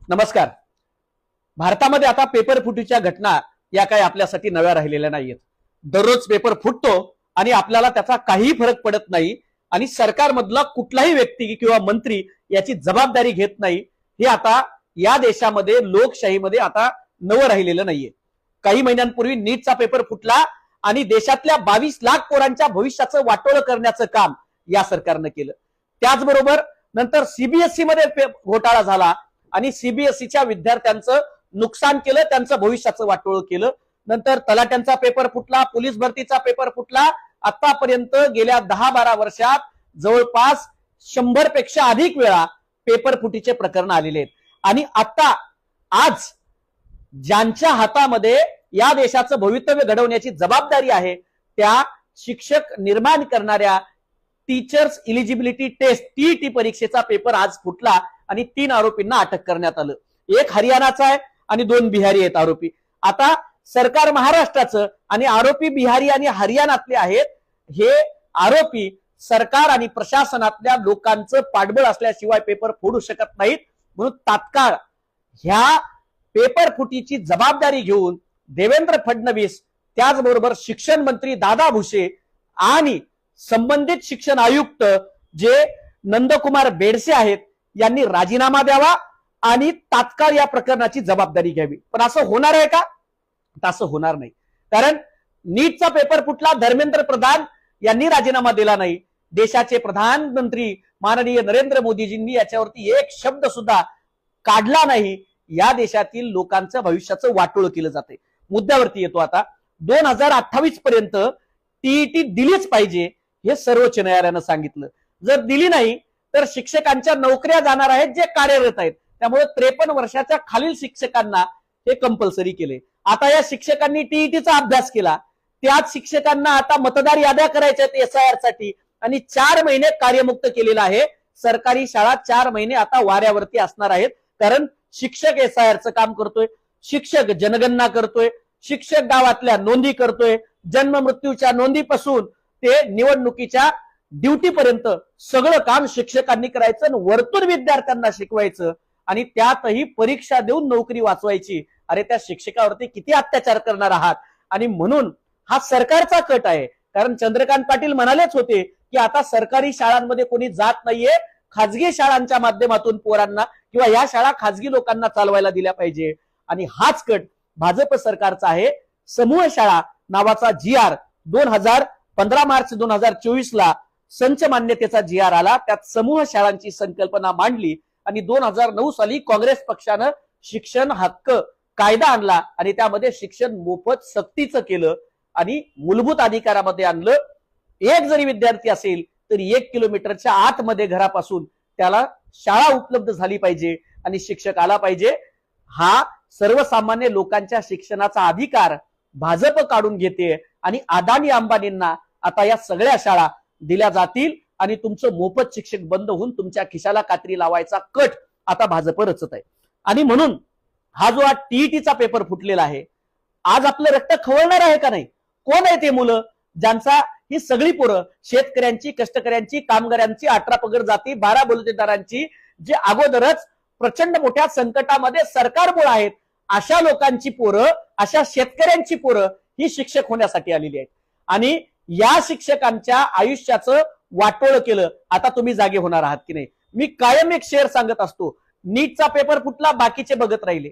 नमस्कार. भारतामध्ये आता पेपर फुटीच्या घटना या काही आपल्यासाठी नव्या राहिलेल्या नाहीयेत. दररोज पेपर फुटतो आणि आपल्याला त्याचा काही फरक पडत नाही आणि सरकारमधला कुठलाही व्यक्ती किंवा मंत्री याची जबाबदारी घेत नाही. हे आता या देशामध्ये लोकशाहीमध्ये आता नवं राहिलेलं नाहीये. काही महिन्यांपूर्वी नीटचा पेपर फुटला आणि देशातल्या 22 लाख पोरांच्या भविष्याचं वाटोळं करण्याचं काम या सरकारनं केलं. त्याचबरोबर नंतर सीबीएसई मध्ये घोटाळा झाला आणि सीबीएसईच्या विद्यार्थ्यांचं नुकसान केलं, त्यांचं भविष्याचं वाटोळं केलं. नंतर तलाट्यांचा पेपर फुटला, पोलीस भरतीचा पेपर फुटला. आतापर्यंत गेल्या 10-12 वर्षात जवळपास 100 पेक्षा अधिक वेळा पेपर फुटीचे प्रकरण आलेले आहेत. आणि आता आज ज्यांच्या हातामध्ये या देशाचं भवितव्य घडवण्याची जबाबदारी आहे त्या शिक्षक निर्माण करणाऱ्या टीचर्स इलिजिबिलिटी टेस्ट टीईटी परीक्षेचा पेपर आज फुटला आणि 3 आरोपींना अटक करण्यात आलं. एक हरियाणाचा आहे आणि 2 बिहारी आहेत आरोपी. आता सरकार महाराष्ट्राचं आणि आरोपी बिहारी आणि हरियाणातले आहेत. हे आरोपी सरकार आणि प्रशासनातल्या लोकांचं पाठबळ असल्याशिवाय पेपर फोडू शकत नाहीत. म्हणून तात्काळ ह्या पेपर फुटीची जबाबदारी घेऊन देवेंद्र फडणवीस, त्याचबरोबर शिक्षण मंत्री दादा भुसे आणि संबंधित शिक्षण आयुक्त जे नंदकुमार बेडसे आहेत यांनी राजीनामा द्यावा आणि तात्काळ या प्रकरणाची जबाबदारी घ्यावी. पण असं होणार आहे का? असं होणार नाही. कारण नीटचा पेपर फुटला, धर्मेंद्र प्रधान यांनी राजीनामा दिला नाही. देशाचे प्रधानमंत्री माननीय नरेंद्र मोदीजींनी याच्यावरती एक शब्द सुद्धा काढला नाही. या देशातील लोकांचं भविष्याचं वाटोळं केलं जाते. मुद्द्यावरती येतो. आता 2028 पर्यंत टीईटी दिलीच पाहिजे हे सर्वोच्च न्यायालयानं सांगितलं. जर दिली नाही तर शिक्षकांच्या नोकऱ्या जाणार आहेत जे कार्यरत आहेत. त्यामुळे 53 वर्षाच्या खालील शिक्षकांना हे कंपल्सरी केले. आता या शिक्षकांनी टीईटीचा अभ्यास केला, त्याच शिक्षकांना आता मतदार याद्या करायच्या आहेत एसआयआर साठी आणि 4 महिने कार्यमुक्त केलेलं आहे. सरकारी शाळा 4 महिने आता वाऱ्यावरती असणार आहेत. कारण शिक्षक एसआयआरचं काम करतोय, शिक्षक जनगणना करतोय, शिक्षक गावातल्या नोंदी करतोय, जन्म मृत्यूच्या नोंदीपासून ते निवडणुकीच्या ड्युटी पर्यंत सगळं काम शिक्षकांनी करायचं. वरतून विद्यार्थ्यांना शिकवायचं आणि त्यातही परीक्षा देऊन नोकरी वाचवायची. अरे त्या शिक्षकावरती किती अत्याचार करणार आहात. आणि म्हणून हा सरकारचा कट आहे. कारण चंद्रकांत पाटील म्हणालेच होते की आता सरकारी शाळांमध्ये कोणी जात नाहीये, खाजगी शाळांच्या माध्यमातून पोरांना किंवा या शाळा खाजगी लोकांना चालवायला दिल्या पाहिजे. आणि हाच कट भाजप सरकारचा आहे. समूह शाळा नावाचा GR 15 मार्च 2024 ला संच मान्यतेचा GR आला. त्यात समूह शाळांची संकल्पना मांडली आणि 2009 साली काँग्रेस पक्षानं शिक्षण हक्क कायदा आणला आणि त्यामध्ये शिक्षण मोफत सक्तीचं केलं आणि मूलभूत अधिकारामध्ये आणलं. एक जरी विद्यार्थी असेल तरी 1 किलोमीटरच्या आतमध्ये घरापासून त्याला शाळा उपलब्ध झाली पाहिजे आणि शिक्षक आला पाहिजे. हा सर्वसामान्य लोकांच्या शिक्षणाचा अधिकार भाजप काढून घेते आणि अदानी अंबानींना आता या सगळ्या शाळा दिल्या जातील आणि तुमचं मोफत शिक्षक बंद होऊन तुमच्या खिशाला कात्री लावायचा कट आता भाजप रचत आहे. आणि म्हणून हा जो टीईटीचा पेपर फुटलेला आहे, आज आपलं रक्त खवळणार आहे का नाही? कोण आहे ते मुलं ज्यांचा ही सगळी पोरं शेतकऱ्यांची, कष्टकऱ्यांची, कामगारांची, 18 पगड जाती, 12 बलुतेदारांची जे अगोदरच प्रचंड मोठ्या संकटामध्ये सरकारमुळे आहेत, अशा लोकांची पोरं, अशा शेतकऱ्यांची पोरं ही शिक्षक होण्यासाठी आलेली आहेत. आणि या शिक्षकांच्या आयुष्याचं वाटोळं केलं. आता तुम्ही जागे होणार आहात की नाही? मी कायम एक शेर सांगत असतो. नीटचा पेपर फुटला, बाकीचे बघत राहिले.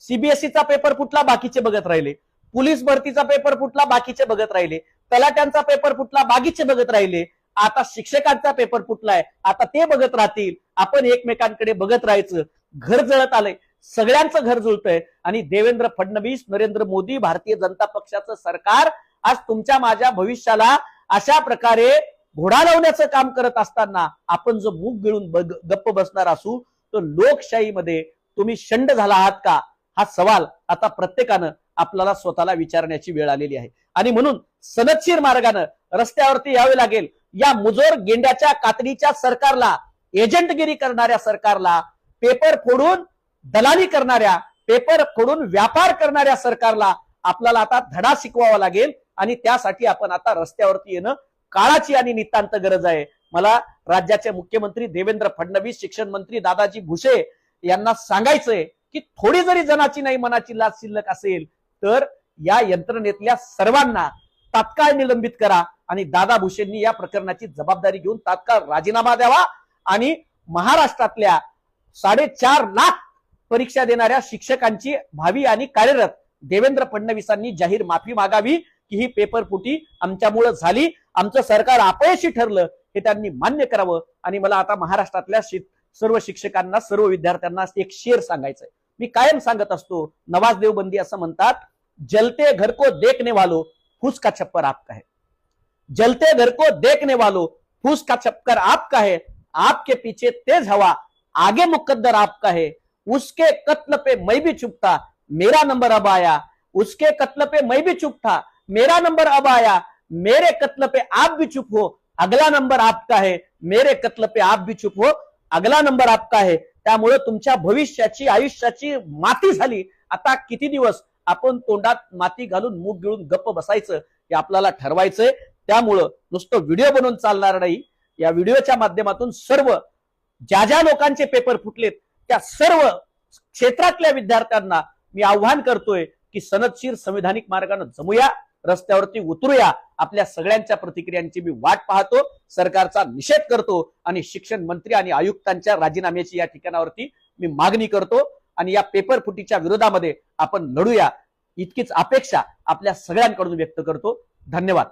सीबीएसईचा पेपर फुटला, बाकीचे बघत राहिले. पोलीस भरतीचा पेपर फुटला, बाकीचे बघत राहिले. तलाट्यांचा पेपर फुटला, बाकीचे बघत राहिले. आता शिक्षकांचा पेपर फुटलाय, आता ते बघत राहतील. आपण एकमेकांकडे बघत राहायचं. घर जळत आलंय, सगळ्यांचं घर जुळतंय आणि देवेंद्र फडणवीस, नरेंद्र मोदी, भारतीय जनता पक्षाचं सरकार आज तुमच्या माझ्या भविष्याला अशा प्रकारे घोडा लावण्याचं काम करत असताना आपण जो मूग गिळून गप्प बसणार असू तर लोकशाहीमध्ये तुम्ही शंड झाला आहात का? हा सवाल आता प्रत्येकानं आपल्याला स्वतःला विचारण्याची वेळ आलेली आहे. आणि म्हणून सनदशीर मार्गानं रस्त्यावरती यावे लागेल. या मुजोर गेंड्याच्या कातडीच्या सरकारला, एजंटगिरी करणाऱ्या सरकारला, पेपर फोडून दलाली करणाऱ्या, पेपर फोडून व्यापार करणाऱ्या सरकारला आपल्याला आता धडा शिकवावा लागेल. आणि त्यासाठी आपण आता रस्त्यावरती येणं काळाची आणि नितांत गरज आहे. मला राज्याचे मुख्यमंत्री देवेंद्र फडणवीस, शिक्षण मंत्री दादाजी भुसे यांना सांगायचंय की थोडी जरी जनाची नाही मनाची लाज शिल्लक असेल तर या यंत्रणेतल्या सर्वांना तात्काळ निलंबित करा आणि दादा भुसेंनी या प्रकरणाची जबाबदारी घेऊन तात्काळ राजीनामा द्यावा आणि महाराष्ट्रातल्या 4.5 लाख परीक्षा देणाऱ्या शिक्षकांची भावी आणि कार्यरत देवेंद्र फडणवीसांनी जाहीर माफी मागावी की ही पेपरफुटी आमच्यामुळे झाली, आमचं सरकार अपयशी ठरलं हे त्यांनी मान्य करावं. आणि मला आता महाराष्ट्रातल्या सर्व शिक्षकांना सर्व विद्यार्थ्यांना एक शेर सांगायचंय. मी कायम सांगत असतो, नवाज देवबंदी असं म्हणतात, जलते घर को देखने वालों फूस का छप्पर आपका है. जलते घर को देखने वालों फूस का छप्पर आपका है. आपके पीछे तेज हवा आगे मुकद्दर आपका है. उसके कत्ल पे मैं भी चुप था, मेरा नंबर अब आया. उसके कत्ल पे मैं भी चुप था, मेरा नंबर अब आया. मेरे कत्ल पे आप भी चुप हो, अगला नंबर आपका है. मेरे कत्ल पे आप भी चुप हो, अगला नंबर आपका है. त्यामुळे तुमच्या भविष्याची आयुष्याची माती झाली. आता किती दिवस आपण तोंडात माती घालून मूग गिळून गप्प बसायचं हे आपल्याला ठरवायचंय. त्यामुळं नुसतं व्हिडिओ बनवून चालणार नाही. या व्हिडिओच्या माध्यमातून सर्व ज्या लोकांचे पेपर फुटलेत त्या सर्व क्षेत्रातल्या विद्यार्थ्यांना मी आव्हान करतोय की सनदशीर संविधानिक मार्गाने जमूया, रस्त्यावरती उतरूया. आपल्या सगळ्यांच्या प्रतिक्रियांची मी वाट पाहतो, सरकारचा निषेध करतो आणि शिक्षण मंत्री आणि आयुक्तांच्या राजीनाम्याची या ठिकाणावरती मी मागणी करतो आणि या पेपर फुटीच्या विरोधामध्ये आपण लढूया इतकीच अपेक्षा आपल्या सगळ्यांकडून व्यक्त करतो. धन्यवाद.